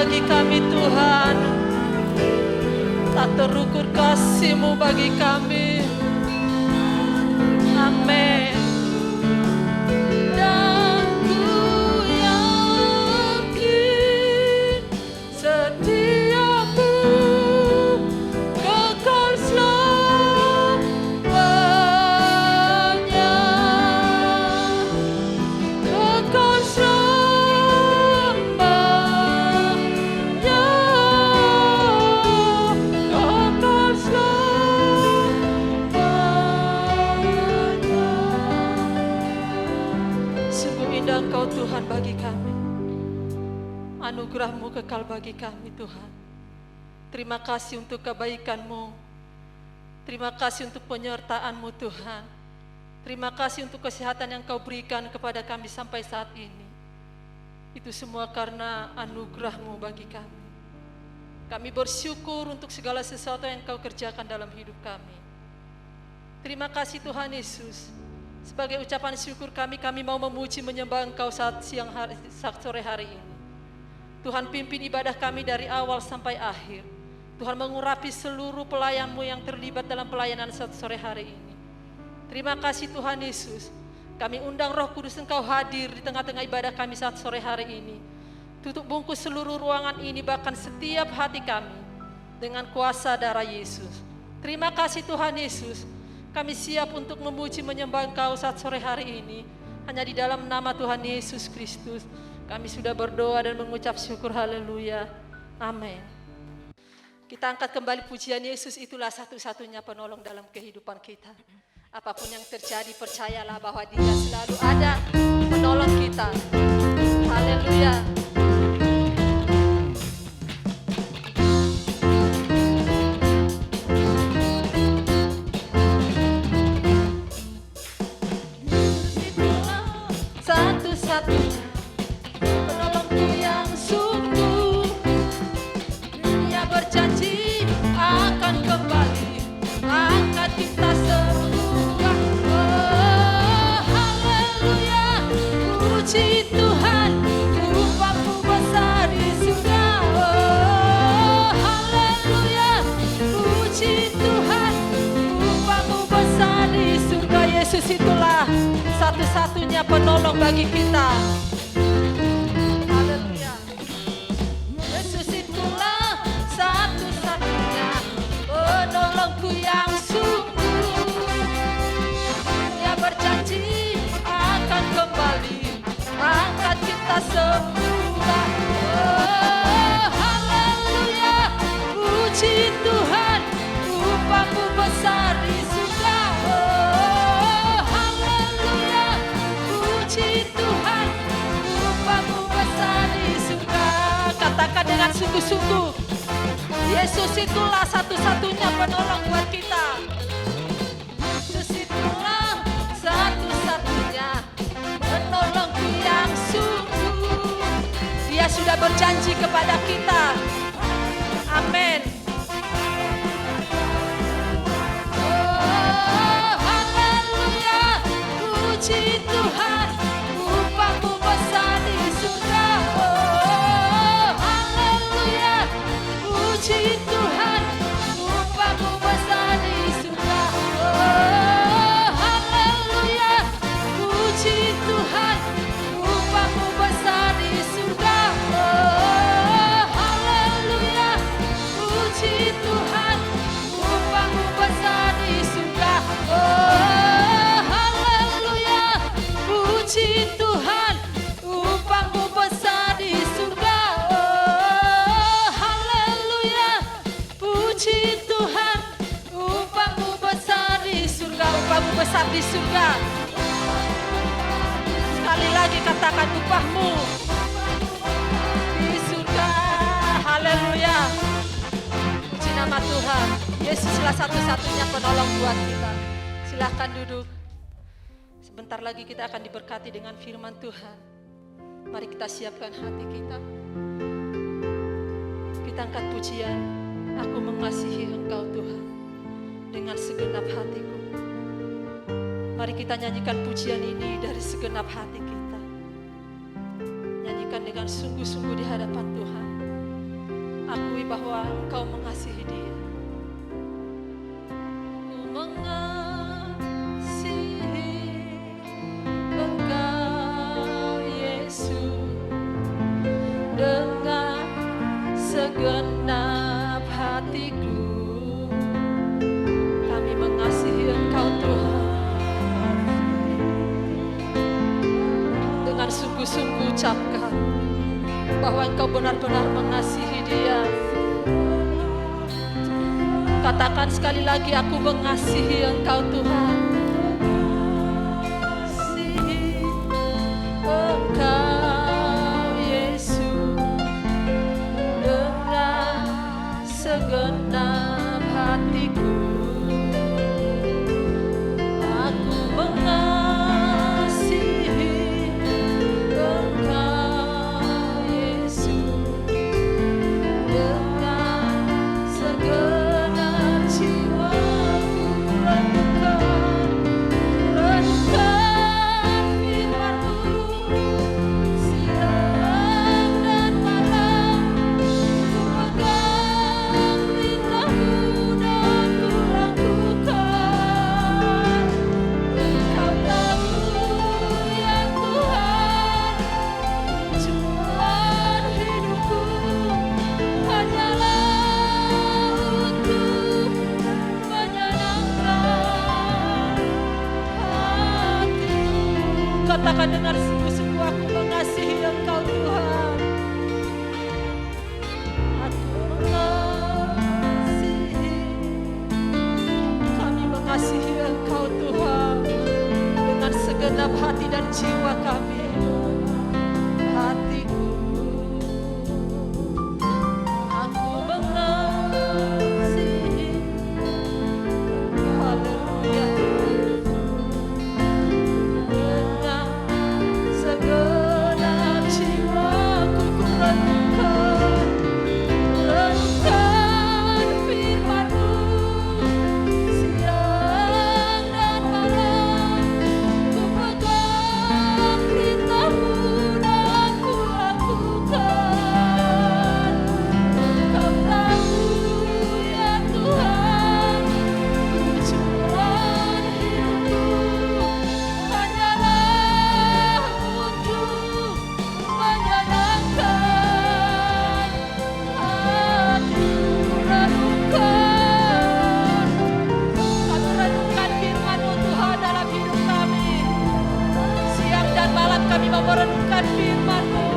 bagi kami Tuhan. Tak terukur kasih-Mu bagi kami. Amin. Dan ku yakin setiamu kekal selamanya. Kekal selamanya. Kekal selamanya. Sungguh indah Engkau Tuhan bagi kami. Anugerah-Mu kekal bagi kami Tuhan. Terima kasih untuk kebaikan-Mu. Terima kasih untuk penyertaan-Mu Tuhan. Terima kasih untuk kesehatan yang Kau berikan kepada kami sampai saat ini. Itu semua karena anugerah-Mu bagi kami. Kami bersyukur untuk segala sesuatu yang Kau kerjakan dalam hidup kami. Terima kasih Tuhan Yesus. Sebagai ucapan syukur kami mau memuji menyembah Engkau saat sore hari ini. Tuhan pimpin ibadah kami dari awal sampai akhir. Tuhan mengurapi seluruh pelayan-Mu yang terlibat dalam pelayanan saat sore hari ini. Terima kasih Tuhan Yesus. Kami undang Roh Kudus Engkau hadir di tengah-tengah ibadah kami saat sore hari ini. Tutup bungkus seluruh ruangan ini, bahkan setiap hati kami dengan kuasa darah Yesus. Terima kasih Tuhan Yesus. Kami siap untuk memuji menyembah Engkau saat sore hari ini. Hanya di dalam nama Tuhan Yesus Kristus kami sudah berdoa dan mengucap syukur. Haleluya. Amin. Kita angkat kembali pujian Yesus, itulah satu-satunya penolong dalam kehidupan kita. Apapun yang terjadi, percayalah bahwa Dia selalu ada menolong kita. Haleluya. Satu-satunya penolongku yang sungguh. Dia berjanji akan kembali angkat kita semua. Oh, haleluya. Puji Tuhan, upah-Mu besar di surga. Oh, haleluya. Puji Tuhan, upah-Mu besar di surga. Yesus itulah satu-satunya penolong bagi kita. Haleluya. Yesus itulah satu-satunya penolongku yang sungguh. Dia berjanji akan kembali angkat kita semua. Oh, haleluya. Puji Tuhan, upah-Mu besar di surga. Oh, haleluya. Puji Tuhan, upah-Mu besar di surga. Katakan dengan sungguh-sungguh, Yesus itulah satu-satunya penolong buat kita. Yesus itulah satu-satunya penolongku yang sungguh. Dia sudah berjanji kepada kita. Amin. Oh, haleluya. Puji Tuhan, upah-Mu besar di surga. Oh, haleluya. Puji Tuhan, upah-Mu besar di surga. Oh, haleluya. Puji Tuhan, upah-Mu besar di surga. Oh, haleluya. Puji Tuhan, upah-Mu besar di surga. Oh, haleluya. Puji Tuhan, upah-Mu besar di surga. Oh, haleluya. Puji Tuhan, upah-Mu besar di surga. Upah-Mu besar di surga. Sekali lagi katakan, upah-Mu di surga. Haleluya. Puji nama Tuhan. Yesuslah satu-satunya penolong buat kita. Silahkan duduk. Sebentar lagi kita akan diberkati dengan firman Tuhan. Mari kita siapkan hati kita. Kita angkat pujian. Aku mengasihi Engkau Tuhan dengan segenap hatiku. Mari kita nyanyikan pujian ini dari segenap hati kita. Nyanyikan dengan sungguh-sungguh di hadapan Tuhan. Akui bahwa Engkau mengasihi dia. Ku mengasihi Engkau Yesus dengan segenap hatiku. Kami mengasihi Engkau Tuhan. Dengan sungguh-sungguh ucapkan bahwa Engkau benar-benar mengasihi dia. Katakan sekali lagi, aku mengasihi Engkau Tuhan. Mengasihi Engkau Yesus dengan segenap hatiku. Aku mengasihi Engkau Yesus dengan segenap jiwaku. Renungkan firman-Mu siang dan malam. Ku pegang perintah-Mu dan ku lakukan. Engkau tahu ya Tuhan, tujuan hidupku hanyalah untuk menyenangkan hati-Mu. Katakan dengan sungguh-sungguh, aku mengasihi Engkau Tuhan. Aku mengasihi, kami mengasihi Engkau Tuhan dengan segenap hati dan jiwa kami. Hatiku, aku mengasihi. Haleluya. Dengan segenap jiwaku ku renungkan firman-Mu siang dan malam. Ku pegang perintah-Mu dan ku lakukan. Engkau tahu ya Tuhan, tujuan hidupku hanyalah untuk menyenangkan hati-Mu. Renungkan, kami renungkan firman-Mu Tuhan dalam hidup kami. Siang dan malam kami mau merenungkan firman-Mu.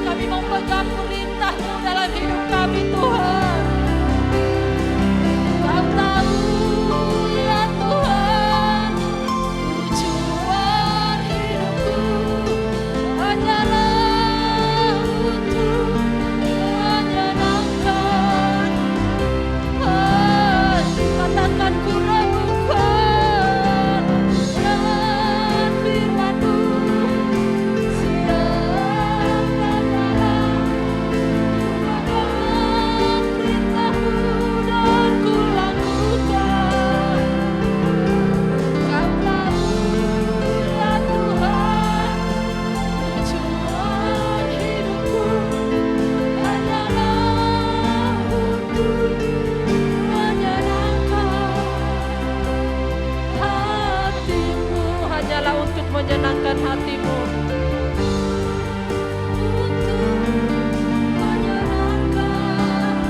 Kami mau pegang perintah-Mu dalam hidup kami Tuhan. Kau tahu ya Tuhan, tujuan hidupku hanyalah untuk menyenangkan hati. Katakan, ku renungkan dengan firman-Mu siang dan malam. Pegang perintah-Mu dan ku lakukan. Kau tahu ya Tuhan, tujuan hidupku hanyalah untuk menyenangkan hati-Mu. Hanyalah untuk menyenangkan hati-Mu. Untuk menyenangkan hati-Mu.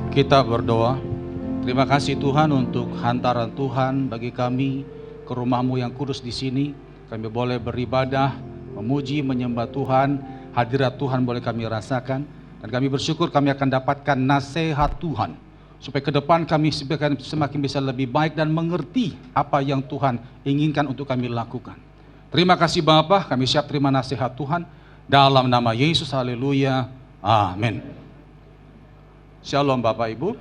Kita berdoa. Terima kasih Tuhan untuk hantaran Tuhan bagi kami ke rumah-Mu yang kudus di sini. Kami boleh beribadah, memuji, menyembah Tuhan. Hadirat Tuhan boleh kami rasakan. Dan kami bersyukur kami akan dapatkan nasihat Tuhan. Supaya ke depan kami semakin bisa lebih baik dan mengerti apa yang Tuhan inginkan untuk kami lakukan. Terima kasih Bapa, kami siap terima nasihat Tuhan. Dalam nama Yesus, haleluya, amin. Shalom Bapak Ibu.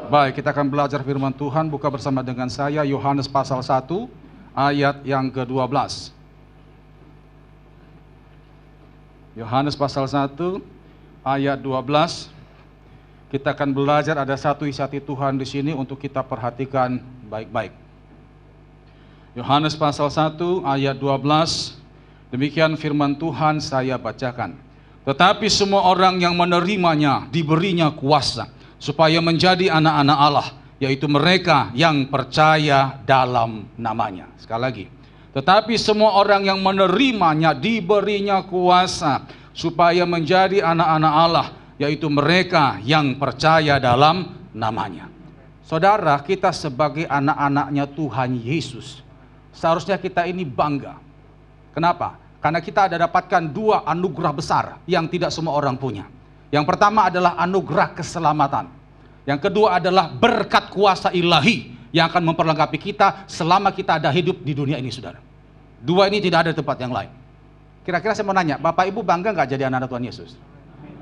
Baik, kita akan belajar firman Tuhan. Buka bersama dengan saya Yohanes pasal 1 ayat yang ke-12. Yohanes pasal 1 ayat 12. Kita akan belajar, ada satu isi hati Tuhan di sini untuk kita perhatikan baik-baik. Yohanes pasal 1 ayat 12, demikian firman Tuhan saya bacakan. Tetapi semua orang yang menerimanya diberinya kuasa supaya menjadi anak-anak Allah, yaitu mereka yang percaya dalam namanya. Sekali lagi, tetapi semua orang yang menerimanya diberinya kuasa supaya menjadi anak-anak Allah, yaitu mereka yang percaya dalam namanya. Saudara, kita sebagai anak-anaknya Tuhan Yesus, seharusnya kita ini bangga. Kenapa? Karena kita ada dapatkan dua anugerah besar yang tidak semua orang punya. Yang pertama adalah anugerah keselamatan. Yang kedua adalah berkat kuasa ilahi yang akan memperlengkapi kita selama kita ada hidup di dunia ini, saudara. Dua ini tidak ada tempat yang lain. Kira-kira saya mau nanya, Bapak Ibu bangga nggak jadi anak Tuhan Yesus?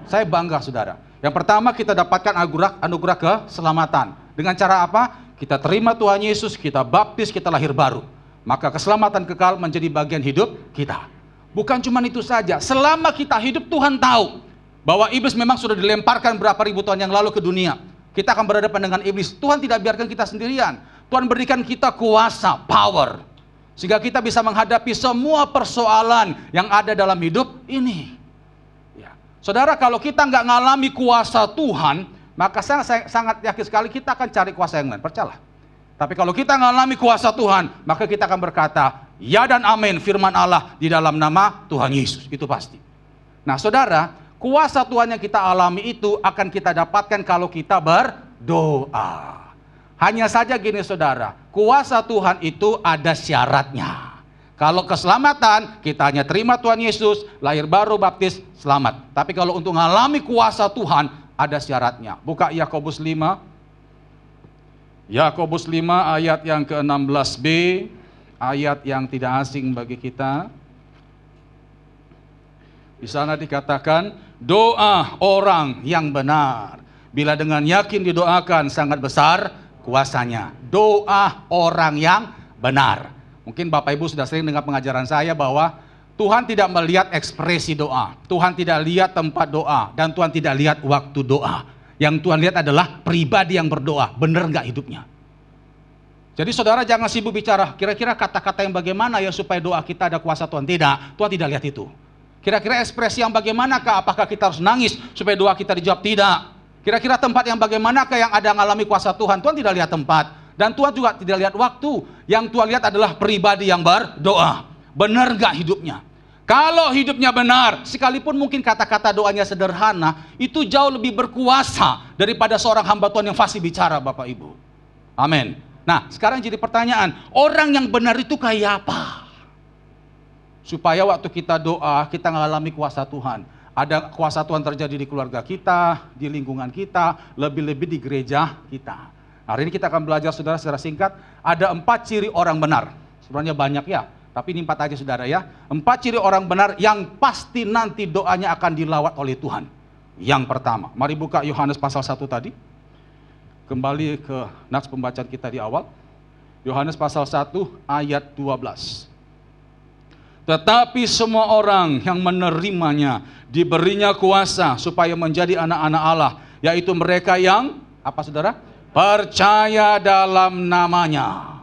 Saya bangga, saudara. Yang pertama kita dapatkan anugerah keselamatan. Dengan cara apa? Kita terima Tuhan Yesus, kita baptis, kita lahir baru. Maka keselamatan kekal menjadi bagian hidup kita. Bukan cuma itu saja, selama kita hidup Tuhan tahu bahwa iblis memang sudah dilemparkan berapa ribu tahun yang lalu ke dunia. Kita akan berhadapan dengan iblis. Tuhan tidak biarkan kita sendirian. Tuhan berikan kita kuasa, power, sehingga kita bisa menghadapi semua persoalan yang ada dalam hidup ini. Ya. Saudara, kalau kita nggak ngalami kuasa Tuhan, maka saya sangat yakin sekali kita akan cari kuasa yang lain, percayalah. Tapi kalau kita ngalami kuasa Tuhan, maka kita akan berkata, ya dan amin firman Allah di dalam nama Tuhan Yesus, itu pasti. Nah saudara, kuasa Tuhan yang kita alami itu akan kita dapatkan kalau kita berdoa. Hanya saja gini saudara, kuasa Tuhan itu ada syaratnya. Kalau keselamatan, kita hanya terima Tuhan Yesus, lahir baru, baptis, selamat. Tapi kalau untuk mengalami kuasa Tuhan, ada syaratnya. Buka Yakobus 5. Yakobus 5 ayat yang ke-16b, ayat yang tidak asing bagi kita. Di sana dikatakan, doa orang yang benar, bila dengan yakin didoakan sangat besar kuasanya. Doa orang yang benar. Mungkin Bapak Ibu sudah sering dengar pengajaran saya bahwa Tuhan tidak melihat ekspresi doa, Tuhan tidak lihat tempat doa, dan Tuhan tidak lihat waktu doa. Yang Tuhan lihat adalah pribadi yang berdoa, benar nggak hidupnya. Jadi saudara jangan sibuk bicara, kira-kira kata-kata yang bagaimana ya supaya doa kita ada kuasa Tuhan. Tidak, Tuhan tidak lihat itu. Kira-kira ekspresi yang bagaimanakah, apakah kita harus nangis supaya doa kita dijawab? Tidak. Kira-kira tempat yang bagaimanakah yang ada mengalami kuasa Tuhan? Tuhan tidak lihat tempat. Dan Tuhan juga tidak lihat waktu. Yang Tuhan lihat adalah pribadi yang berdoa. Benar nggak hidupnya? Kalau hidupnya benar, sekalipun mungkin kata-kata doanya sederhana, itu jauh lebih berkuasa daripada seorang hamba Tuhan yang fasih bicara, Bapak Ibu. Amin. Nah, sekarang jadi pertanyaan, orang yang benar itu kayak apa? Supaya waktu kita doa, kita mengalami kuasa Tuhan. Ada kuasa Tuhan terjadi di keluarga kita, di lingkungan kita, lebih-lebih di gereja kita. Hari ini kita akan belajar, saudara, secara singkat, ada 4 ciri orang benar. Sebenarnya banyak ya, tapi ini 4 aja saudara ya. 4 ciri orang benar yang pasti nanti doanya akan dilawat oleh Tuhan. Yang pertama, mari buka Yohanes pasal 1 tadi. Kembali ke nats pembacaan kita di awal. Yohanes pasal 1 ayat 12. Tetapi semua orang yang menerimanya diberinya kuasa supaya menjadi anak-anak Allah, yaitu mereka yang, apa saudara? Percaya dalam namanya.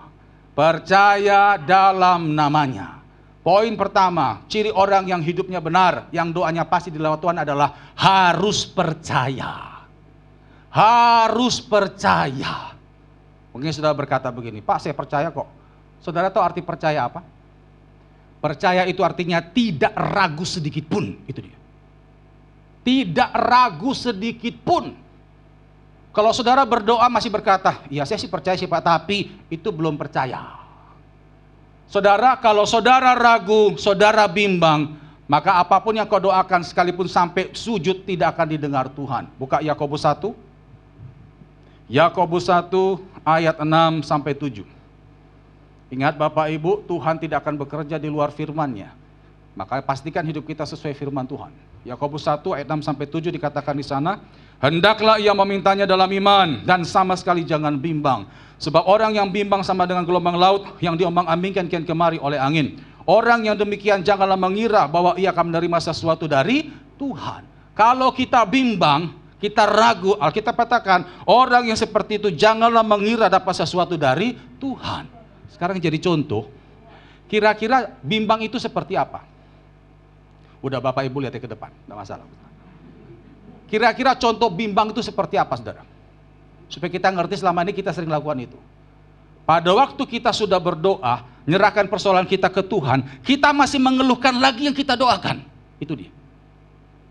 Percaya dalam namanya. Poin pertama, ciri orang yang hidupnya benar, yang doanya pasti dilawat Tuhan adalah harus percaya. Harus percaya. Mungkin saudara berkata begini, Pak saya percaya kok. Saudara tahu arti percaya apa? Percaya itu artinya tidak ragu sedikit pun. Itu dia. Tidak ragu sedikit pun. Kalau saudara berdoa masih berkata, ya saya sih percaya sih Pak, tapi itu belum percaya. Saudara, kalau saudara ragu, saudara bimbang, maka apapun yang kau doakan sekalipun sampai sujud tidak akan didengar Tuhan. Buka Yakobus 1. Yakobus 1 ayat 6 sampai 7. Ingat Bapak Ibu, Tuhan tidak akan bekerja di luar firman-Nya. Maka pastikan hidup kita sesuai firman Tuhan. Yakobus 1 ayat 6 sampai 7 dikatakan di sana, hendaklah ia memintanya dalam iman dan sama sekali jangan bimbang. Sebab orang yang bimbang sama dengan gelombang laut yang diombang-ambingkan kian kemari oleh angin. Orang yang demikian janganlah mengira bahwa ia akan menerima sesuatu dari Tuhan. Kalau kita bimbang, kita ragu. Alkitab katakan, orang yang seperti itu janganlah mengira dapat sesuatu dari Tuhan. Sekarang jadi contoh, kira-kira bimbang itu seperti apa? Udah Bapak Ibu lihat ke depan, enggak masalah. Kira-kira contoh bimbang itu seperti apa, saudara? Supaya kita ngerti selama ini kita sering lakukan itu. Pada waktu kita sudah berdoa, menyerahkan persoalan kita ke Tuhan, kita masih mengeluhkan lagi yang kita doakan. Itu dia.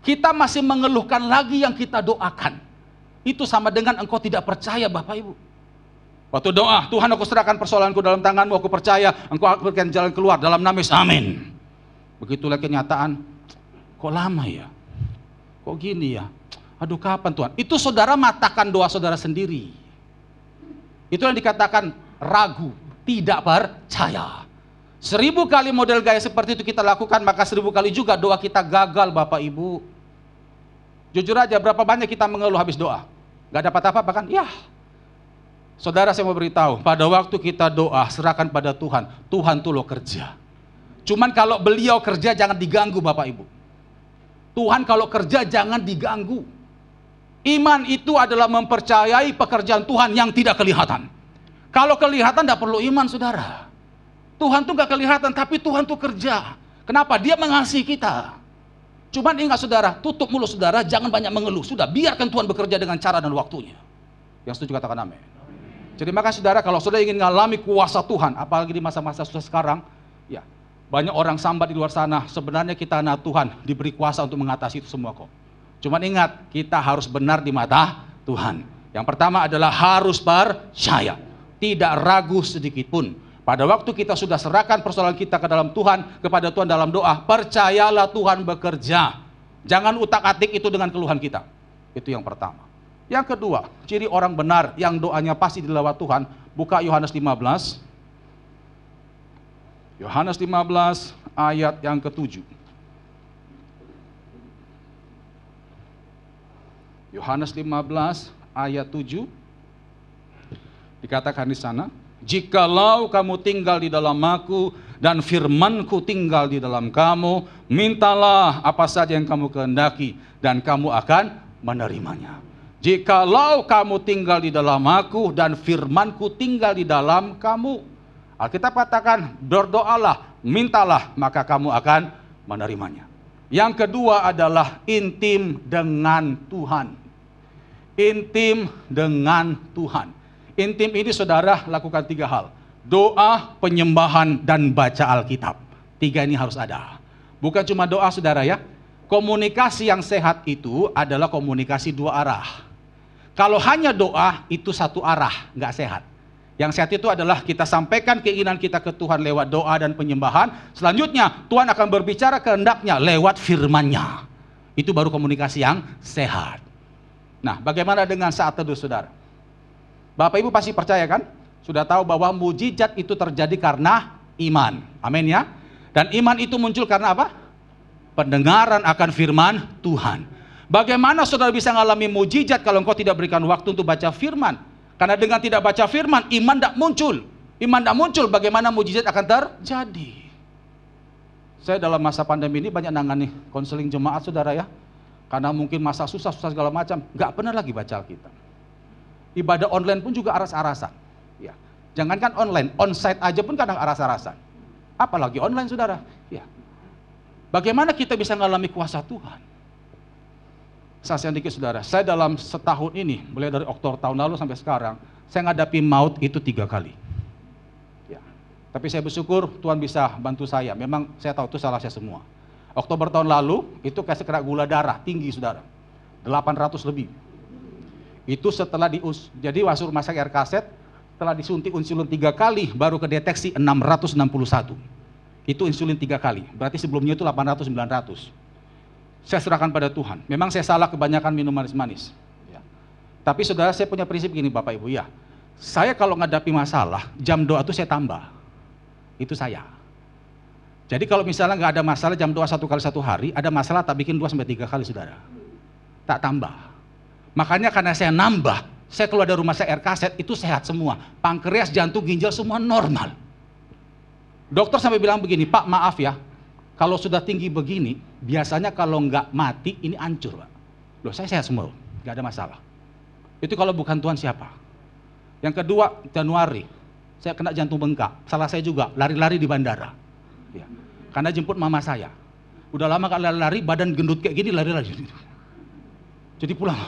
Kita masih mengeluhkan lagi yang kita doakan. Itu sama dengan engkau tidak percaya, Bapak Ibu. Waktu doa, Tuhan aku serahkan persoalanku dalam tanganmu, aku percaya engkau akan berikan jalan keluar dalam nama Yesus, amin. Begitulah kenyataan, kok lama ya? Kok gini ya? Aduh kapan Tuhan? Itu saudara matakan doa saudara sendiri. Itu yang dikatakan ragu, tidak percaya. 1000 kali model gaya seperti itu kita lakukan, maka 1000 kali juga doa kita gagal, Bapak Ibu. Jujur aja, berapa banyak kita mengeluh habis doa? Gak dapat apa-apa kan? Ya. Saudara, saya mau beritahu, pada waktu kita doa, serahkan pada Tuhan, Tuhan tuh lo kerja. Cuman kalau beliau kerja jangan diganggu, Bapak Ibu. Tuhan kalau kerja jangan diganggu. Iman itu adalah mempercayai pekerjaan Tuhan yang tidak kelihatan. Kalau kelihatan tidak perlu iman, saudara. Tuhan tuh gak kelihatan, tapi Tuhan tuh kerja. Kenapa? Dia mengasihi kita. Cuman ingat saudara, tutup mulut saudara, jangan banyak mengeluh. Sudah, biarkan Tuhan bekerja dengan cara dan waktunya. Yang setuju katakan amin. Jadi maka saudara, kalau saudara ingin mengalami kuasa Tuhan, apalagi di masa-masa susah sekarang, ya banyak orang sambat di luar sana, sebenarnya kita anak Tuhan, diberi kuasa untuk mengatasi itu semua kok. Cuman ingat, kita harus benar di mata Tuhan. Yang pertama adalah harus percaya, tidak ragu sedikit pun. Pada waktu kita sudah serahkan persoalan kita ke dalam Tuhan, kepada Tuhan dalam doa, percayalah Tuhan bekerja. Jangan utak-atik itu dengan keluhan kita. Itu yang pertama. Yang kedua, ciri orang benar yang doanya pasti dilewat Tuhan, buka Yohanes 15. Yohanes 15 ayat yang ke-7. Yohanes 15 ayat 7 dikatakan di sana, jikalau kamu tinggal di dalam aku dan firmanku tinggal di dalam kamu, mintalah apa saja yang kamu kehendaki dan kamu akan menerimanya. Jikalau kamu tinggal di dalam aku dan firmanku tinggal di dalam kamu, Alkitab katakan berdoalah, mintalah, maka kamu akan menerimanya. Yang kedua adalah intim dengan Tuhan. Intim dengan Tuhan. Intim ini saudara lakukan 3 hal. Doa, penyembahan, dan baca Alkitab. 3 ini harus ada. Bukan cuma doa saudara ya. Komunikasi yang sehat itu adalah komunikasi 2 arah. Kalau hanya doa itu 1 arah, nggak sehat. Yang sehat itu adalah kita sampaikan keinginan kita ke Tuhan lewat doa dan penyembahan. Selanjutnya Tuhan akan berbicara kehendaknya lewat firman-Nya. Itu baru komunikasi yang sehat. Nah, bagaimana dengan saat teduh saudara? Bapak Ibu pasti percaya kan? Sudah tahu bahwa mujizat itu terjadi karena iman. Amin ya. Dan iman itu muncul karena apa? Pendengaran akan firman Tuhan. Bagaimana saudara bisa mengalami mujizat kalau engkau tidak berikan waktu untuk baca firman? Karena dengan tidak baca firman, iman tidak muncul. Iman tidak muncul, bagaimana mujizat akan terjadi? Saya dalam masa pandemi ini banyak nangani konseling jemaat saudara ya. Karena mungkin masa susah-susah segala macam, nggak pernah lagi baca Alkitab. Ibadah online pun juga aras-arasan. Ya. Jangankan online, onsite aja pun kadang aras-arasan. Apalagi online saudara. Ya. Bagaimana kita bisa mengalami kuasa Tuhan? Saya dikit saudara, saya dalam setahun ini, mulai dari Oktober tahun lalu sampai sekarang, saya ngadapi maut itu 3 kali. Ya. Tapi saya bersyukur Tuhan bisa bantu saya. Memang saya tahu itu salah saya semua. Oktober tahun lalu, itu kasih kena gula darah tinggi saudara, 800 lebih. Itu setelah jadi wasur masak air kaset, setelah disuntik insulin 3 kali, baru kedeteksi 661. Itu insulin 3 kali, berarti sebelumnya itu 800-900. Saya serahkan pada Tuhan. Memang saya salah kebanyakan minum manis-manis. Ya. Tapi saudara, saya punya prinsip gini Bapak Ibu ya. Saya kalau ngadapi masalah, jam doa itu saya tambah. Itu saya. Jadi kalau misalnya nggak ada masalah jam doa 1 kali 1 hari, ada masalah tak bikin 2-3 kali saudara. Tak tambah. Makanya karena saya nambah, saya keluar dari rumah saya air kaset, itu sehat semua. Pankreas, jantung, ginjal semua normal. Dokter sampai bilang begini, Pak maaf ya, kalau sudah tinggi begini, biasanya kalau nggak mati ini hancur Pak. Loh saya sehat semua. nggak ada masalah. Itu kalau bukan Tuhan siapa? Yang kedua, Januari, saya kena jantung bengkak. Salah saya juga, lari-lari di bandara. Ya. Karena jemput mama saya. Udah lama gak lari-lari, badan gendut kayak gini, lari-lari. Jadi pulang.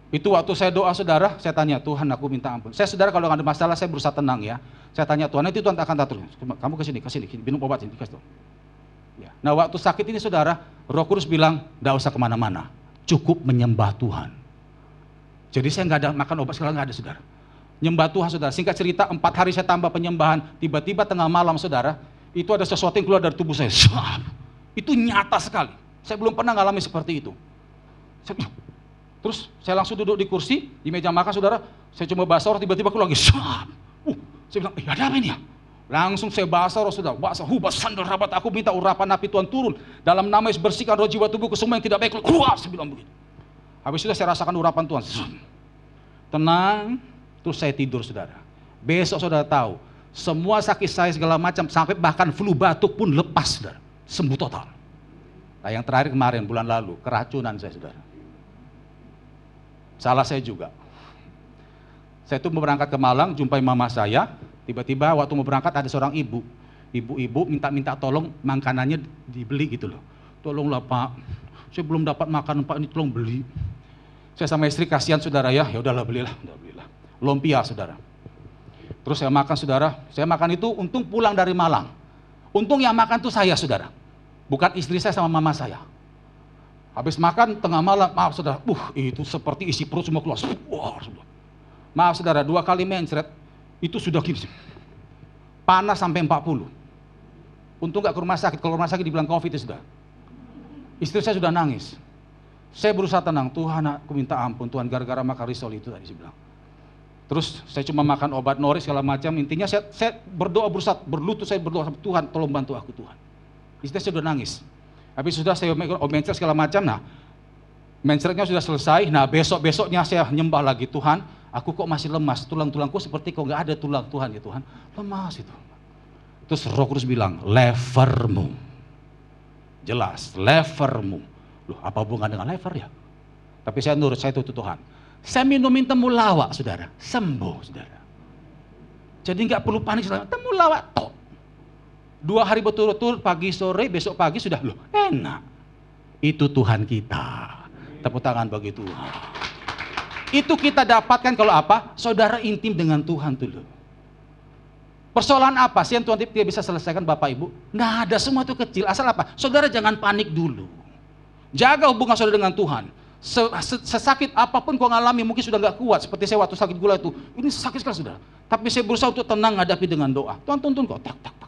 Itu waktu saya doa saudara, saya tanya, Tuhan aku minta ampun. Saya saudara kalau nggak ada masalah, saya berusaha tenang ya. Saya tanya Tuhan, nanti Tuhan akan atur. Kamu kesini, minum obat sini, kasih. Ya. Nah waktu sakit ini saudara, Roh Kudus bilang, nggak usah kemana-mana, cukup menyembah Tuhan. Jadi saya nggak ada makan obat, sekarang nggak ada saudara. Nyembah Tuhan saudara, singkat cerita 4 hari saya tambah penyembahan, tiba-tiba tengah malam saudara, itu ada sesuatu yang keluar dari tubuh saya. Itu nyata sekali, saya belum pernah ngalami seperti itu. Terus saya langsung duduk di kursi, di meja makan saudara, saya cuma basah roh, tiba-tiba keluar lagi. Saya bilang, ada apa ini ya? Langsung saya basah roh saudara, sandal rabat, aku minta urapan api Tuhan turun. Dalam nama Yesus bersihkan roh jiwa tubuhku semua yang tidak baik, keluar, saya bilang begitu. Habis itu saya rasakan urapan Tuhan. Tenang, terus saya tidur saudara. Besok saudara tahu, semua sakit saya segala macam, sampai bahkan flu batuk pun lepas saudara. Sembuh total. Nah yang terakhir kemarin, bulan lalu, keracunan saya saudara. Salah saya juga. Saya tuh mau berangkat ke Malang, jumpai mama saya. Tiba-tiba waktu mau berangkat ada seorang ibu. Ibu-ibu minta tolong makanannya dibeli gitu loh. Tolonglah Pak, saya belum dapat makan Pak, ini tolong beli. Saya sama istri kasihan saudara ya udahlah belilah. Lumpia saudara. Terus saya makan saudara, saya makan itu untung pulang dari Malang. Untung yang makan tuh saya saudara. Bukan istri saya sama mama saya. Habis makan tengah malam, maaf saudara, itu seperti isi perut semua keluar. Wah, maaf saudara, 2 kali mencret, itu sudah gini. Panas sampai 40. Untung gak ke rumah sakit, kalau rumah sakit dibilang COVID itu sudah. Istri saya sudah nangis. Saya berusaha tenang, Tuhan aku minta ampun, Tuhan gara-gara makan risol itu tadi saya bilang. Terus saya cuma makan obat noris segala macam, intinya saya berdoa berusaha, berlutut saya berdoa, Tuhan tolong bantu aku Tuhan. Istri saya sudah nangis. Habis sudah saya mencret segala macam, nah mencretnya sudah selesai, nah besok-besoknya saya nyembah lagi, Tuhan aku kok masih lemas, tulang-tulangku seperti kok gak ada tulang Tuhan ya Tuhan, lemas itu. Terus Roh Kudus bilang, levermu, jelas, levermu. Loh apa hubungan dengan lever ya? Tapi saya nurut, saya tutup Tuhan. Saya minumin temulawak saudara, sembuh saudara. Jadi gak perlu panik saudara, temulawak tok. 2 hari berturut-turut, pagi sore, besok pagi sudah, loh enak. Itu Tuhan kita. Tepuk tangan bagi Tuhan. Itu kita dapatkan kalau apa? Saudara intim dengan Tuhan tuh loh. Persoalan apa sih yang Tuhan tidak bisa selesaikan Bapak Ibu? Nggak ada, semua itu kecil. Asal apa? Saudara jangan panik dulu. Jaga hubungan saudara dengan Tuhan. Sesakit apapun kau ngalami, mungkin sudah nggak kuat. Seperti saya waktu sakit gula itu. Ini sakit sekali saudara. Tapi saya berusaha untuk tenang hadapi dengan doa. Tuhan tuntun kau. Tak.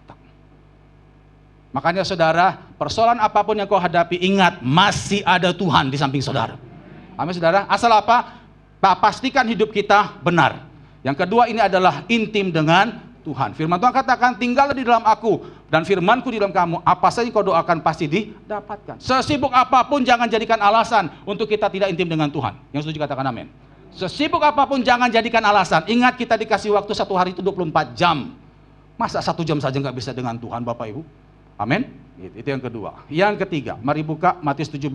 Makanya saudara, persoalan apapun yang kau hadapi, ingat masih ada Tuhan di samping saudara. Amin saudara. Asal apa? Pastikan hidup kita benar. Yang kedua ini adalah intim dengan Tuhan. Firman Tuhan katakan, tinggallah di dalam aku dan firmanku di dalam kamu. Apa saja kau doakan pasti didapatkan. Sesibuk apapun jangan jadikan alasan untuk kita tidak intim dengan Tuhan. Yang setuju katakan amin. Sesibuk apapun jangan jadikan alasan. Ingat kita dikasih waktu 1 hari itu 24 jam. Masa 1 jam saja nggak bisa dengan Tuhan Bapak Ibu? Amin. Itu yang kedua. Yang ketiga, mari buka Matius 17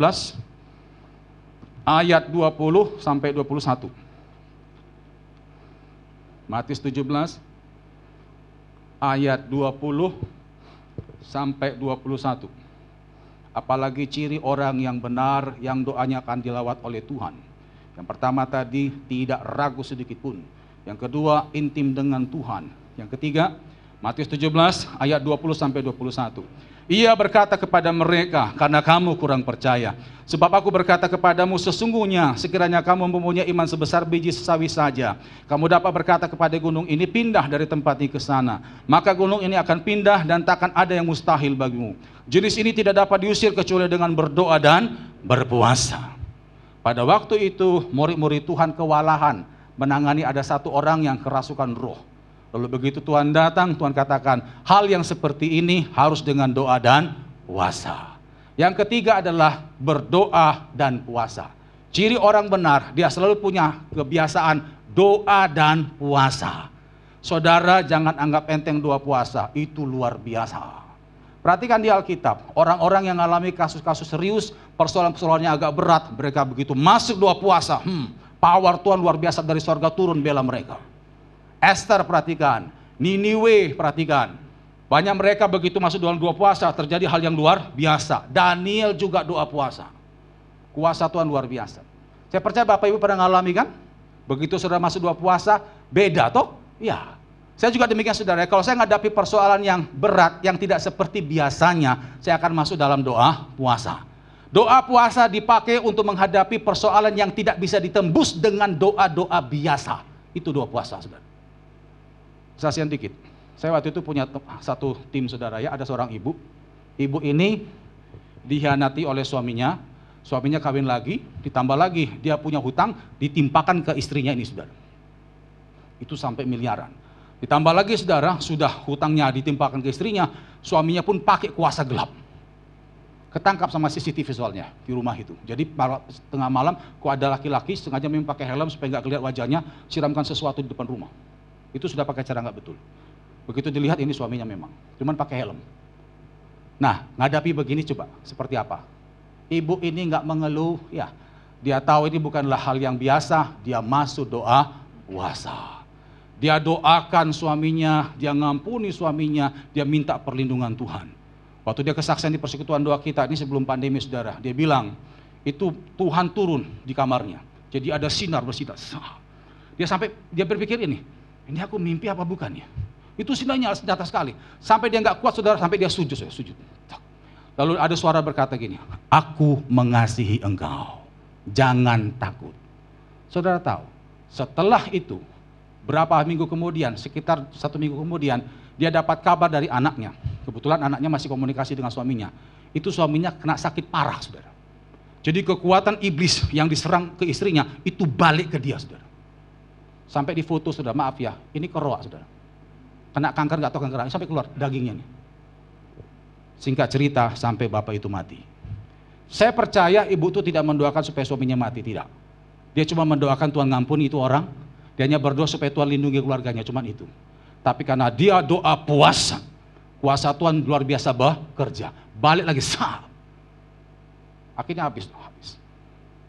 ayat 20 sampai 21. Matius 17 ayat 20 sampai 21. Apalagi ciri orang yang benar yang doanya akan dilawat oleh Tuhan. Yang pertama tadi tidak ragu sedikit pun. Yang kedua intim dengan Tuhan. Yang ketiga Matius 17 ayat 20 sampai 21. Ia berkata kepada mereka, karena kamu kurang percaya. Sebab aku berkata kepadamu, sesungguhnya sekiranya kamu mempunyai iman sebesar biji sawi saja, kamu dapat berkata kepada gunung ini, pindah dari tempat ini ke sana. Maka gunung ini akan pindah dan takkan ada yang mustahil bagimu. Jenis ini tidak dapat diusir kecuali dengan berdoa dan berpuasa. Pada waktu itu murid-murid Tuhan kewalahan menangani ada satu orang yang kerasukan roh. Lalu begitu Tuhan datang, Tuhan katakan, hal yang seperti ini harus dengan doa dan puasa. Yang ketiga adalah berdoa dan puasa. Ciri orang benar, dia selalu punya kebiasaan doa dan puasa. Saudara jangan anggap enteng doa puasa, itu luar biasa. Perhatikan di Alkitab, orang-orang yang mengalami kasus-kasus serius, persoalan-persoalannya agak berat, mereka begitu masuk doa puasa, power Tuhan luar biasa dari sorga turun bela mereka. Esther perhatikan, Niniwe perhatikan, banyak mereka begitu masuk dalam doa puasa, terjadi hal yang luar biasa. Daniel juga doa puasa, kuasa Tuhan luar biasa. Saya percaya Bapak Ibu pernah mengalami kan? Begitu saudara masuk doa puasa, beda toh? Ya. Saya juga demikian saudara, kalau saya menghadapi persoalan yang berat, yang tidak seperti biasanya, saya akan masuk dalam doa puasa. Doa puasa dipakai untuk menghadapi persoalan yang tidak bisa ditembus dengan doa-doa biasa. Itu doa puasa saudara. Saksian dikit, saya waktu itu punya satu tim saudara ya, ada seorang ibu. Ibu ini dikhianati oleh suaminya kawin lagi, ditambah lagi dia punya hutang, ditimpakan ke istrinya ini saudara. Itu sampai miliaran. Ditambah lagi saudara, sudah hutangnya ditimpakan ke istrinya, suaminya pun pakai kuasa gelap. Ketangkap sama CCTV visualnya di rumah itu. Jadi tengah malam, kok ada laki-laki sengaja memang pakai helm supaya nggak kelihatan wajahnya, siramkan sesuatu di depan rumah. Itu sudah pakai cara nggak betul. Begitu dilihat ini suaminya memang, cuman pakai helm. Nah, ngadapi begini coba, seperti apa? Ibu ini nggak mengeluh, ya. Dia tahu ini bukanlah hal yang biasa, dia masuk doa puasa. Dia doakan suaminya, dia ngampuni suaminya, dia minta perlindungan Tuhan. Waktu dia kesaksian di persekutuan doa kita, ini sebelum pandemi saudara, dia bilang, itu Tuhan turun di kamarnya. Jadi ada sinar bersinar. Dia berpikir ini aku mimpi apa bukan ya? Itu sinarnya nyata sekali. Sampai dia nggak kuat saudara, sampai dia sujud. Lalu ada suara berkata gini, aku mengasihi engkau, jangan takut. Saudara tahu, setelah itu, berapa minggu kemudian, sekitar 1 minggu kemudian, dia dapat kabar dari anaknya. Kebetulan anaknya masih komunikasi dengan suaminya. Itu suaminya kena sakit parah, saudara. Jadi kekuatan iblis yang diserang ke istrinya, itu balik ke dia, saudara. Sampai di foto, saudara, maaf ya, ini keroak, saudara. Kena kanker, nggak tahu kanker, sampai keluar dagingnya nih. Singkat cerita, sampai bapak itu mati. Saya percaya ibu itu tidak mendoakan supaya suaminya mati, tidak. Dia cuma mendoakan Tuhan ngampuni itu orang. Dia hanya berdoa supaya Tuhan lindungi keluarganya, cuman itu. Tapi karena dia doa puasa, kuasa Tuhan luar biasa bekerja. Balik lagi, akhirnya habis.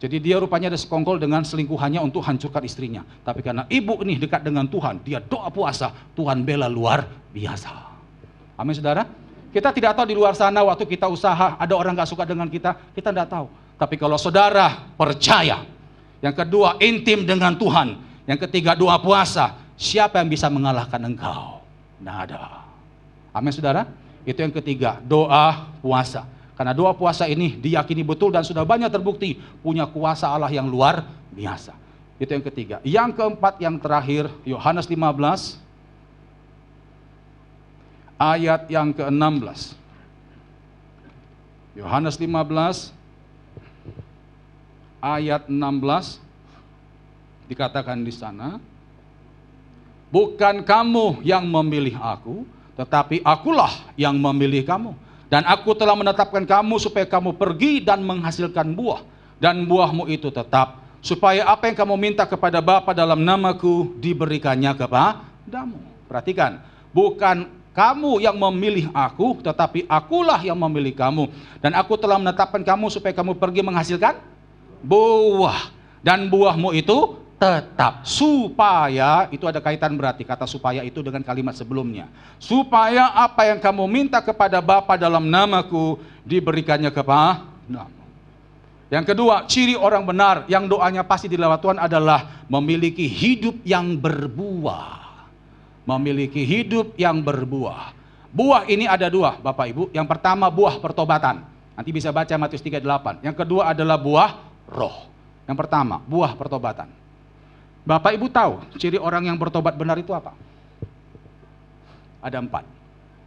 Jadi dia rupanya ada sekongkol dengan selingkuhannya untuk hancurkan istrinya. Tapi karena ibu ini dekat dengan Tuhan, dia doa puasa, Tuhan bela luar biasa. Amin saudara. Kita tidak tahu di luar sana waktu kita usaha, ada orang gak suka dengan kita tidak tahu. Tapi kalau saudara percaya, yang kedua intim dengan Tuhan, yang ketiga doa puasa, siapa yang bisa mengalahkan engkau? Tidak ada. Amin saudara. Itu yang ketiga, doa puasa. Karena doa puasa ini diyakini betul dan sudah banyak terbukti punya kuasa Allah yang luar biasa. Itu yang ketiga. Yang keempat, yang terakhir, Yohanes 15 ayat yang ke-16. Yohanes 15 ayat 16 dikatakan di sana, bukan kamu yang memilih aku, tetapi akulah yang memilih kamu. Dan aku telah menetapkan kamu supaya kamu pergi dan menghasilkan buah. Dan buahmu itu tetap, supaya apa yang kamu minta kepada Bapa dalam namaku diberikannya kepadamu. Perhatikan, bukan kamu yang memilih aku, tetapi akulah yang memilih kamu. Dan aku telah menetapkan kamu supaya kamu pergi menghasilkan buah. Dan buahmu itu tetap, supaya, itu ada kaitan berarti kata supaya itu dengan kalimat sebelumnya. Supaya apa yang kamu minta kepada Bapa dalam namaku diberikannya kepadamu. Yang kedua, ciri orang benar yang doanya pasti dilewat Tuhan adalah memiliki hidup yang berbuah. Memiliki hidup yang berbuah. Buah ini ada dua Bapak Ibu. Yang pertama buah pertobatan. Nanti bisa baca Matius 3:8. Yang kedua adalah buah roh. Yang pertama buah pertobatan. Bapak Ibu tahu ciri orang yang bertobat benar itu apa? Ada 4.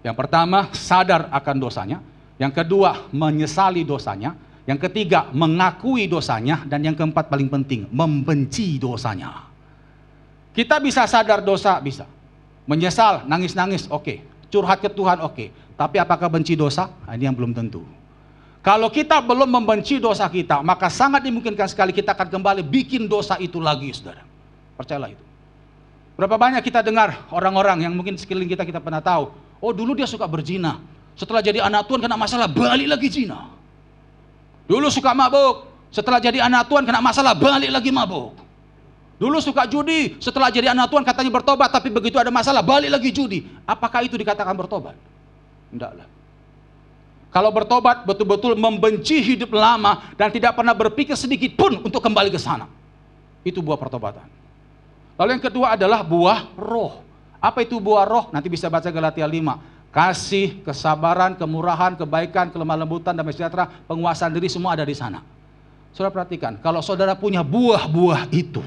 Yang pertama sadar akan dosanya. Yang kedua menyesali dosanya. Yang ketiga mengakui dosanya. Dan yang keempat paling penting membenci dosanya. Kita bisa sadar dosa, bisa. Menyesal, nangis-nangis, oke. Curhat ke Tuhan, oke. Tapi apakah benci dosa? Nah, ini yang belum tentu. Kalau kita belum membenci dosa kita, maka sangat dimungkinkan sekali kita akan kembali bikin dosa itu lagi, saudara. Percayalah itu. Berapa banyak kita dengar orang-orang yang mungkin sekeliling kita pernah tahu, oh dulu dia suka berzina, setelah jadi anak Tuhan kena masalah, balik lagi zina. Dulu suka mabuk, setelah jadi anak Tuhan kena masalah, balik lagi mabuk. Dulu suka judi, setelah jadi anak Tuhan katanya bertobat, tapi begitu ada masalah, balik lagi judi. Apakah itu dikatakan bertobat? Enggak lah. Kalau bertobat betul-betul membenci hidup lama dan tidak pernah berpikir sedikit pun untuk kembali ke sana. Itu buah pertobatan. Lalu yang kedua adalah buah roh. Apa itu buah roh? Nanti bisa baca Galatia 5. Kasih, kesabaran, kemurahan, kebaikan, kelemah lembutan, damai sejahtera, penguasaan diri, semua ada di sana. Saudara perhatikan, kalau saudara punya buah-buah itu,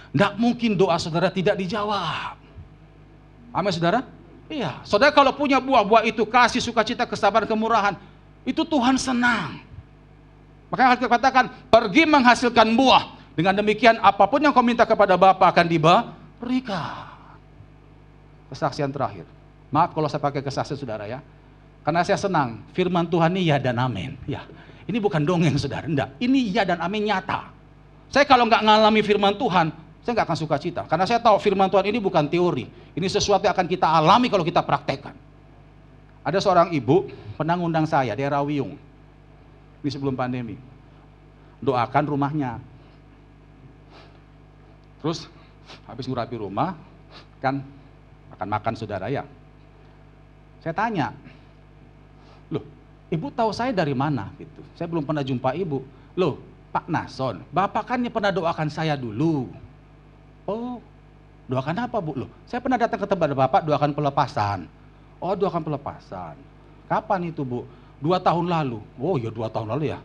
tidak mungkin doa saudara tidak dijawab. Amin saudara? Iya, saudara kalau punya buah-buah itu, kasih, sukacita, kesabaran, kemurahan, itu Tuhan senang. Makanya Alkitab katakan, pergi menghasilkan buah. Dengan demikian apapun yang kau minta kepada Bapa akan diberikan. Kesaksian terakhir. Maaf kalau saya pakai kesaksian saudara ya. Karena saya senang, firman Tuhan ini ya dan amin. Ya, ini bukan dongeng saudara, enggak. Ini ya dan amin nyata. Saya kalau nggak ngalami firman Tuhan, saya nggak akan suka cita. Karena saya tahu firman Tuhan ini bukan teori. Ini sesuatu yang akan kita alami kalau kita praktekkan. Ada seorang ibu pernah ngundang saya, daerah Wiyung. Ini sebelum pandemi. Doakan rumahnya. Terus habis ngurapi rumah, kan akan makan saudara ya. Saya tanya, loh, ibu tahu saya dari mana? Gitu. Saya belum pernah jumpa ibu. Loh, Pak Nason, Bapak kan pernah doakan saya dulu. Oh, doakan apa Bu? Loh, saya pernah datang ke tempat Bapak doakan pelepasan. Oh, doakan pelepasan. Kapan itu Bu? 2 tahun lalu. Oh ya 2 tahun lalu ya.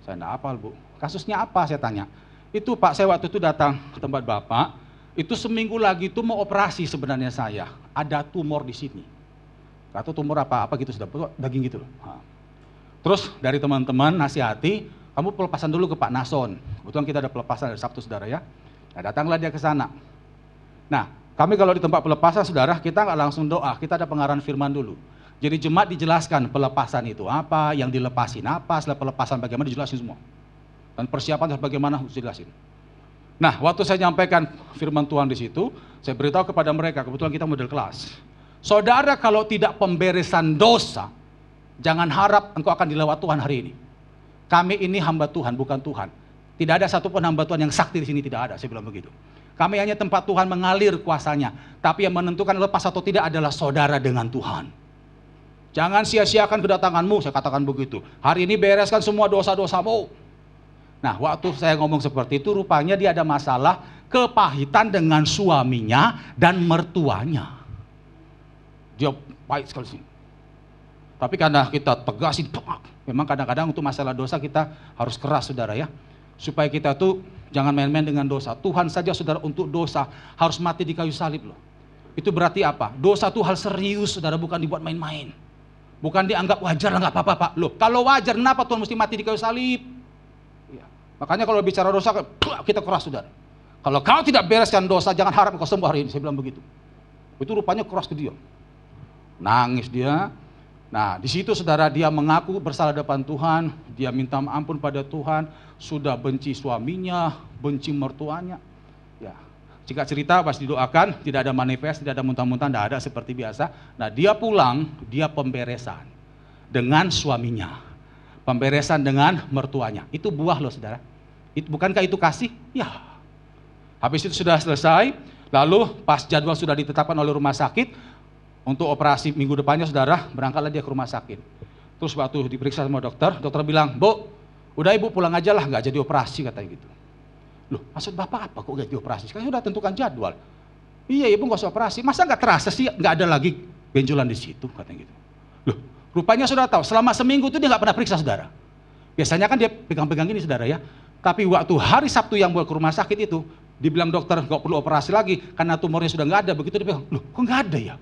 Saya enggak hafal Bu. Kasusnya apa? Saya tanya. Itu Pak, saya waktu itu datang ke tempat Bapak. Itu seminggu lagi itu mau operasi sebenarnya saya. Ada tumor di sini. Atau tumor apa gitu sudah, daging gitu loh. Terus dari teman-teman nasihati, kamu pelepasan dulu ke Pak Nason. Kebetulan kita ada pelepasan dari Sabtu saudara ya. Nah, datanglah dia ke sana. Nah, kami kalau di tempat pelepasan saudara, kita nggak langsung doa, kita ada pengarahan firman dulu. Jadi jemaat dijelaskan pelepasan itu apa, yang dilepasin apa, setelah pelepasan bagaimana dijelasin semua. Dan persiapan bagaimana harus dijelasin. Nah, waktu saya nyampaikan firman Tuhan di situ, saya beritahu kepada mereka, kebetulan kita model kelas. Saudara kalau tidak pemberesan dosa, jangan harap engkau akan dilewat Tuhan hari ini. Kami ini hamba Tuhan, bukan Tuhan. Tidak ada satupun hamba Tuhan yang sakti di sini, tidak ada, saya bilang begitu. Kami hanya tempat Tuhan mengalir kuasanya, tapi yang menentukan lepas atau tidak adalah saudara dengan Tuhan. Jangan sia-siakan kedatanganmu, saya katakan begitu. Hari ini bereskan semua dosa-dosamu. Nah, waktu saya ngomong seperti itu, rupanya dia ada masalah kepahitan dengan suaminya dan mertuanya. Dia baik sekali sih. Tapi karena kita tegasin, memang kadang-kadang untuk masalah dosa kita harus keras saudara ya. Supaya kita tuh jangan main-main dengan dosa. Tuhan saja saudara untuk dosa harus mati di kayu salib loh. Itu berarti apa? Dosa itu hal serius saudara, bukan dibuat main-main. Bukan dianggap wajar, nggak apa-apa Pak. Loh, kalau wajar kenapa Tuhan mesti mati di kayu salib? Ya. Makanya kalau bicara dosa kita keras saudara. Kalau kau tidak bereskan dosa, jangan harap kau sembuh hari ini. Saya bilang begitu. Itu rupanya keras ke dia. Nangis dia. Nah, di situ saudara dia mengaku bersalah depan Tuhan, dia minta ampun pada Tuhan, sudah benci suaminya, benci mertuanya. Ya. Jika cerita pas didoakan, tidak ada manifest, tidak ada muntah-muntah, tidak ada seperti biasa. Nah, dia pulang, dia pemberesan dengan suaminya. Pemberesan dengan mertuanya. Itu buah loh saudara. Bukankah itu kasih? Ya. Habis itu sudah selesai, lalu pas jadwal sudah ditetapkan oleh rumah sakit, untuk operasi minggu depannya saudara, berangkatlah dia ke rumah sakit. Terus waktu diperiksa sama dokter, dokter bilang, Bu, udah ibu pulang aja lah, nggak jadi operasi katanya gitu. Loh, maksud bapak apa kok nggak jadi operasi? Kan sudah tentukan jadwal. Iya ibu nggak usah operasi, masa nggak terasa sih nggak ada lagi benjolan di situ katanya gitu. Loh, rupanya sudah tahu, selama seminggu itu dia nggak pernah periksa saudara. Biasanya kan dia pegang-pegang ini saudara ya. Tapi waktu hari Sabtu yang buat ke rumah sakit itu, dibilang dokter nggak perlu operasi lagi karena tumornya sudah nggak ada. Begitu dia bilang, loh kok nggak ada ya?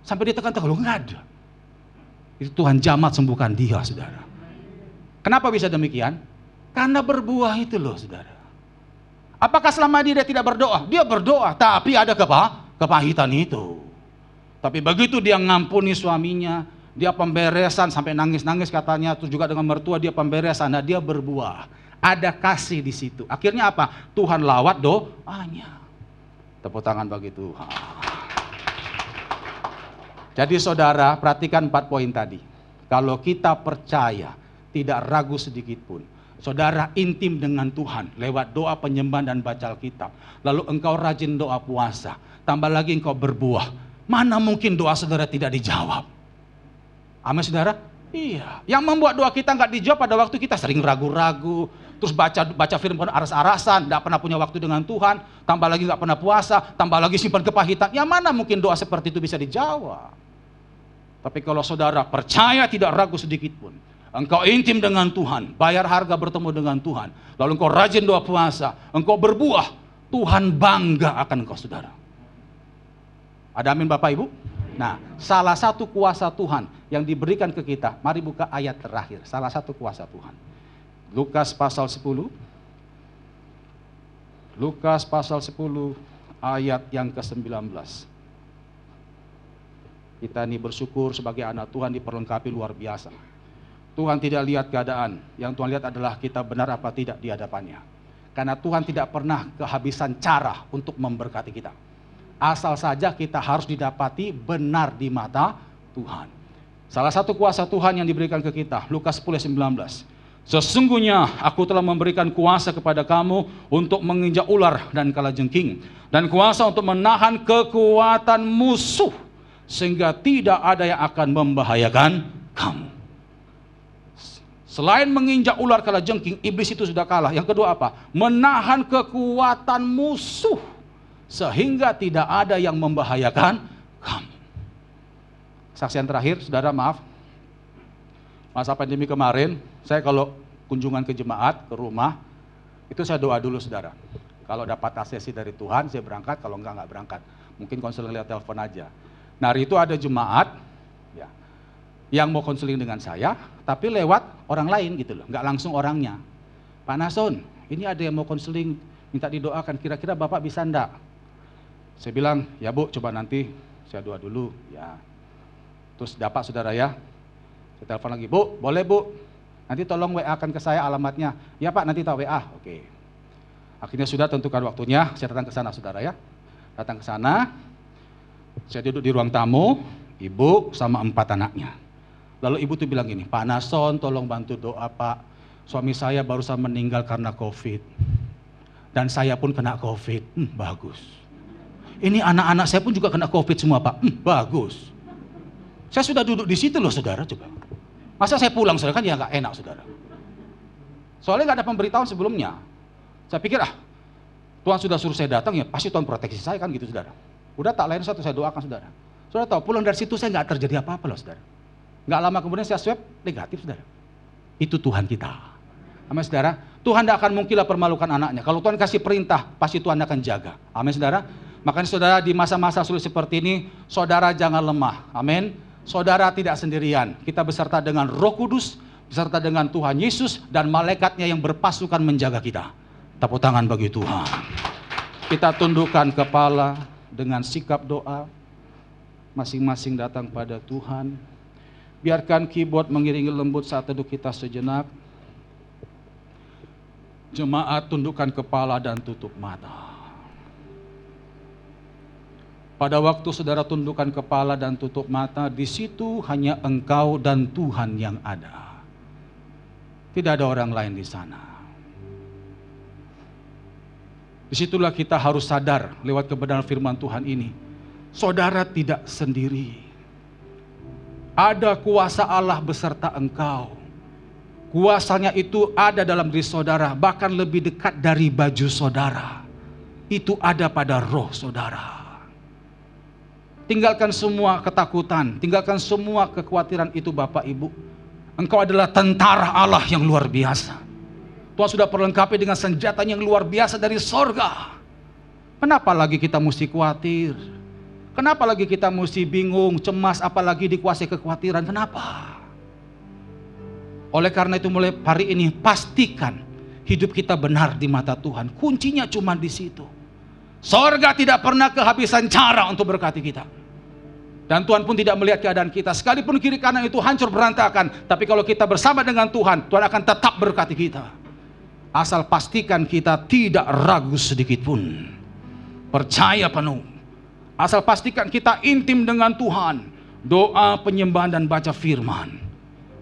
Sampai dia tekan-tekan, loh nggak ada. Itu Tuhan jamat sembuhkan dia, saudara. Kenapa bisa demikian? Karena berbuah itu loh, saudara. Apakah selama dia tidak berdoa? Dia berdoa, tapi ada kepahitan itu. Tapi begitu dia ngampuni suaminya, dia pemberesan sampai nangis-nangis katanya, itu juga dengan mertua dia pemberesan, nah dia berbuah. Ada kasih di situ. Akhirnya apa? Tuhan lawat doanya. Tepuk tangan bagi Tuhan. Jadi saudara, perhatikan 4 poin tadi. Kalau kita percaya, tidak ragu sedikit pun, saudara intim dengan Tuhan lewat doa penyembahan dan baca Alkitab, lalu engkau rajin doa puasa, tambah lagi engkau berbuah, mana mungkin doa saudara tidak dijawab? Amin saudara? Iya. Yang membuat doa kita nggak dijawab pada waktu kita sering ragu-ragu, terus baca firman aras-arasan, nggak pernah punya waktu dengan Tuhan, tambah lagi nggak pernah puasa, tambah lagi simpan kepahitan. Ya mana mungkin doa seperti itu bisa dijawab? Tapi kalau saudara percaya, tidak ragu sedikit pun, engkau intim dengan Tuhan, bayar harga bertemu dengan Tuhan, lalu engkau rajin doa puasa, engkau berbuah, Tuhan bangga akan engkau saudara. Ada amin Bapak Ibu? Nah, salah satu kuasa Tuhan yang diberikan ke kita, mari buka ayat terakhir, salah satu kuasa Tuhan. Lukas pasal 10, Lukas pasal 10 ayat yang ke-19. Kita ini bersyukur sebagai anak Tuhan diperlengkapi luar biasa. Tuhan tidak lihat keadaan, yang Tuhan lihat adalah kita benar apa tidak di hadapannya. Karena Tuhan tidak pernah kehabisan cara untuk memberkati kita. Asal saja kita harus didapati benar di mata Tuhan. Salah satu kuasa Tuhan yang diberikan ke kita, Lukas 10:19. Sesungguhnya aku telah memberikan kuasa kepada kamu untuk menginjak ular dan kalajengking, dan kuasa untuk menahan kekuatan musuh, sehingga tidak ada yang akan membahayakan kamu. Selain menginjak ular kalajengking, iblis itu sudah kalah. Yang kedua apa? Menahan kekuatan musuh, sehingga tidak ada yang membahayakan kamu. Saksian terakhir, saudara, maaf. Masa pandemi kemarin, saya kalau kunjungan ke jemaat, ke rumah, itu saya doa dulu saudara. Kalau dapat aksesi dari Tuhan, saya berangkat, kalau enggak berangkat. Mungkin konseling lewat telepon aja. Nah, hari itu ada jemaat ya, yang mau konseling dengan saya, tapi lewat orang lain gitu loh, enggak langsung orangnya. Pak Nason, ini ada yang mau konseling, minta didoakan, kira-kira Bapak bisa enggak? Saya bilang, ya Bu, coba nanti saya doa dulu. Ya. Terus dapat saudara ya, saya telepon lagi, Bu, boleh Bu, nanti tolong WA-kan ke saya alamatnya. Ya Pak, nanti tak WA, oke. Akhirnya sudah tentukan waktunya, saya datang ke sana saudara ya. Datang ke sana, saya duduk di ruang tamu, ibu sama 4 anaknya. Lalu ibu tuh bilang gini, Pak Nason tolong bantu doa Pak, suami saya barusan meninggal karena COVID. Dan saya pun kena COVID, bagus. Ini anak-anak saya pun juga kena COVID semua Pak, bagus. Saya sudah duduk di situ loh saudara, coba. Masa saya pulang saudara, kan ya nggak enak saudara. Soalnya nggak ada pemberitahuan sebelumnya. Saya pikir Tuhan sudah suruh saya datang ya, pasti Tuhan proteksi saya kan gitu saudara. Udah tak lain satu saya doakan saudara. Saudara tahu pulang dari situ saya nggak terjadi apa-apa loh saudara. Nggak lama kemudian saya swab negatif saudara. Itu Tuhan kita. Amin saudara. Tuhan tidak akan mungkinlah permalukan anaknya. Kalau Tuhan kasih perintah, pasti Tuhan akan jaga. Amin saudara. Makanya saudara di masa-masa sulit seperti ini, saudara jangan lemah. Amin. Saudara tidak sendirian, kita beserta dengan Roh Kudus, beserta dengan Tuhan Yesus dan malaikatnya yang berpasukan menjaga kita. Tepuk tangan bagi Tuhan. Kita tundukkan kepala dengan sikap doa, masing-masing datang pada Tuhan. Biarkan keyboard mengiringi lembut saat teduh kita sejenak. Jemaat tundukkan kepala dan tutup mata. Pada waktu saudara tundukkan kepala dan tutup mata, di situ hanya engkau dan Tuhan yang ada. Tidak ada orang lain di sana. Disitulah kita harus sadar lewat kebenaran firman Tuhan ini. Saudara tidak sendiri. Ada kuasa Allah beserta engkau. Kuasanya itu ada dalam diri saudara, bahkan lebih dekat dari baju saudara. Itu ada pada roh saudara. Tinggalkan semua ketakutan, tinggalkan semua kekhawatiran itu Bapak Ibu. Engkau adalah tentara Allah yang luar biasa. Tuhan sudah perlengkapi dengan senjata yang luar biasa dari sorga. Kenapa lagi kita mesti khawatir? Kenapa lagi kita mesti bingung, cemas, apalagi dikuasai kekhawatiran? Kenapa? Oleh karena itu mulai hari ini pastikan hidup kita benar di mata Tuhan. Kuncinya cuma di situ. Sorga tidak pernah kehabisan cara untuk berkati kita. Dan Tuhan pun tidak melihat keadaan kita. Sekalipun kiri kanan itu hancur berantakan, tapi kalau kita bersama dengan Tuhan, Tuhan akan tetap berkati kita. Asal pastikan kita tidak ragu sedikit pun. Percaya penuh. Asal pastikan kita intim dengan Tuhan. Doa, penyembahan dan baca firman.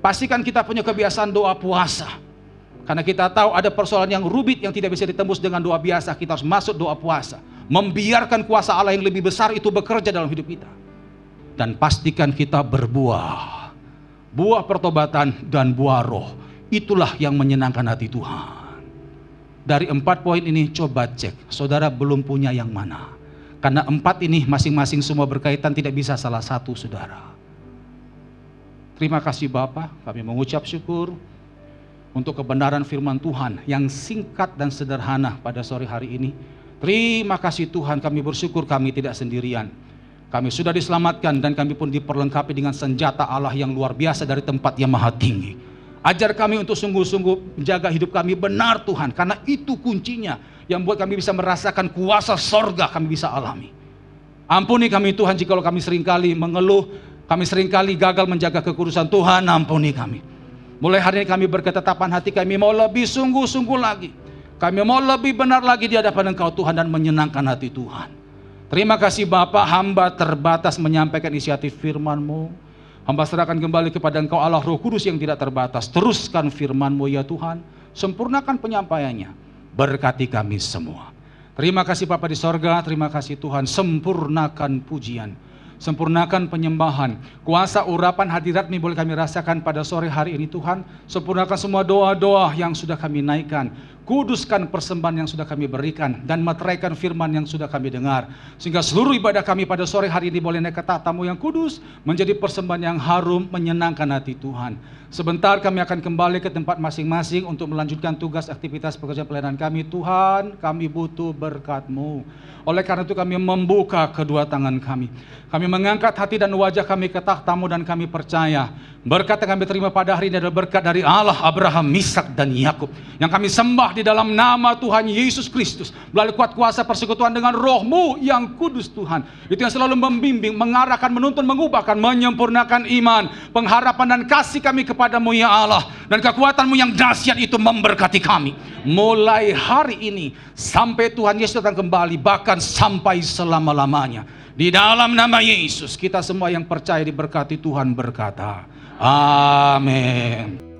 Pastikan kita punya kebiasaan doa puasa. Karena kita tahu ada persoalan yang rumit yang tidak bisa ditembus dengan doa biasa. Kita harus masuk doa puasa. Membiarkan kuasa Allah yang lebih besar itu bekerja dalam hidup kita. Dan pastikan kita berbuah. Buah pertobatan dan buah roh. Itulah yang menyenangkan hati Tuhan. Dari 4 poin ini coba cek. Saudara belum punya yang mana. Karena 4 ini masing-masing semua berkaitan, tidak bisa salah satu saudara. Terima kasih Bapa, kami mengucap syukur untuk kebenaran firman Tuhan yang singkat dan sederhana pada sore hari ini. Terima kasih Tuhan, kami bersyukur kami tidak sendirian. Kami sudah diselamatkan dan kami pun diperlengkapi dengan senjata Allah yang luar biasa dari tempat yang maha tinggi. Ajar kami untuk sungguh-sungguh menjaga hidup kami benar Tuhan, karena itu kuncinya yang buat kami bisa merasakan kuasa sorga kami bisa alami. Ampuni kami Tuhan jikalau kami seringkali mengeluh, kami seringkali gagal menjaga kekudusan Tuhan, ampuni kami. Mulai hari ini kami berketetapan hati, kami mau lebih sungguh-sungguh lagi. Kami mau lebih benar lagi di hadapan Engkau Tuhan dan menyenangkan hati Tuhan. Terima kasih Bapa, hamba terbatas menyampaikan inisiatif firman-Mu. Hamba serahkan kembali kepada Engkau Allah Roh Kudus yang tidak terbatas. Teruskan firman-Mu ya Tuhan, sempurnakan penyampaiannya. Berkati kami semua. Terima kasih Bapa di sorga, terima kasih Tuhan, sempurnakan pujian. Sempurnakan penyembahan, kuasa urapan hadirat-Mu boleh kami rasakan pada sore hari ini Tuhan. Sempurnakan semua doa-doa yang sudah kami naikkan. Kuduskan persembahan yang sudah kami berikan dan meteraikan firman yang sudah kami dengar. Sehingga seluruh ibadah kami pada sore hari ini boleh naik ke tahta-Mu yang kudus, menjadi persembahan yang harum, menyenangkan hati Tuhan. Sebentar kami akan kembali ke tempat masing-masing untuk melanjutkan tugas aktivitas pekerjaan pelayanan kami. Tuhan, kami butuh berkat-Mu. Oleh karena itu kami membuka kedua tangan kami. Kami mengangkat hati dan wajah kami ke tahta-Mu dan kami percaya berkat yang kami terima pada hari ini adalah berkat dari Allah Abraham, Ishak dan Yakub yang kami sembah di dalam nama Tuhan Yesus Kristus melalui kuat kuasa persekutuan dengan Roh-Mu yang kudus Tuhan. Itu yang selalu membimbing, mengarahkan, menuntun, mengubahkan, menyempurnakan iman, pengharapan dan kasih kami kepada-Mu ya Allah. Dan kekuatan-Mu yang dahsyat itu memberkati kami mulai hari ini sampai Tuhan Yesus datang kembali, bahkan sampai selama-lamanya. Di dalam nama Yesus kita semua yang percaya diberkati Tuhan berkata, amin.